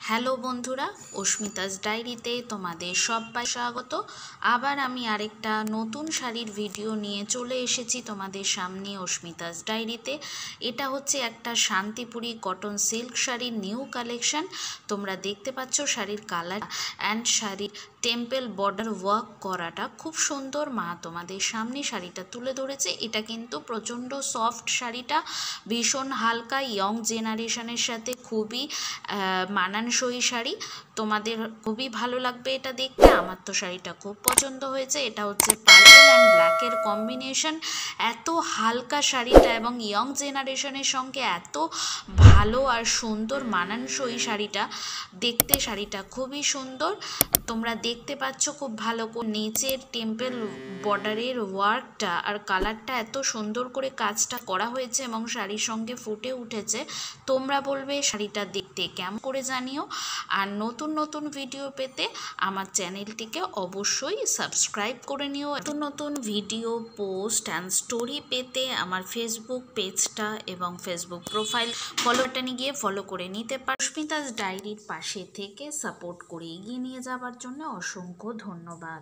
Hello বন্ধুরা, অস্মিতাস ডায়েরিতে তোমাদের সবাই স্বাগত। আবার আমি আরেকটা নতুন শাড়ির ভিডিও নিয়ে চলে এসেছি তোমাদের সামনে অস্মিতাস ডায়েরিতে। এটা হচ্ছে একটা শান্তিপুরি কটন সিল্ক শাড়ির নিউ কালেকশন। তোমরা দেখতে পাচ্ছ শাড়ির কালার অ্যান্ড শাড়ির টেম্পল বর্ডার ওয়ার্ক করাটা খুব সুন্দর। মা তোমাদের সামনে শাড়িটা তুলে ধরেছে। এটা কিন্তু প্রচণ্ড সফট শাড়িটা, ভীষণ হালকা, ইয়ং জেনারেশনের সাথে খুবই মানানসই শাড়ি। তোমাদের খুবই ভালো লাগবে এটা দেখতে। আমার তো শাড়িটা খুব পছন্দ হয়েছে। এটা হচ্ছে পার্পল অ্যান্ড ব্ল্যাকের কম্বিনেশন। এত হালকা শাড়িটা এবং ইয়ং জেনারেশনের সঙ্গে এত ভালো আর সুন্দর মানানসই শাড়িটা দেখতে। শাড়িটা খুবই সুন্দর, তোমরা দেখতে পাচ্ছ খুব ভালো করে নিচের টেম্পল বর্ডারের ওয়ার্কটা আর কালারটা এত সুন্দর করে কাজটা করা হয়েছে এবং শাড়ির সঙ্গে ফুটে উঠেছে। তোমরা বলবে শাড়িটা দেখতে কেমন করে জানিও। আর নতুন নতুন ভিডিও পেতে আমার চ্যানেলটিকে অবশ্যই সাবস্ক্রাইব করে নিও। নতুন নতুন ভিডিও, পোস্ট অ্যান্ড স্টোরি পেতে আমার ফেসবুক পেজটা এবং ফেসবুক প্রোফাইল ফলো বাটনে গিয়ে ফলো করে নিতে পারো। অস্মিতাস ডায়েরির পাশে থেকে সাপোর্ট করে এগিয়ে নিয়ে যাওয়ার জন্য অসংখ্য ধন্যবাদ।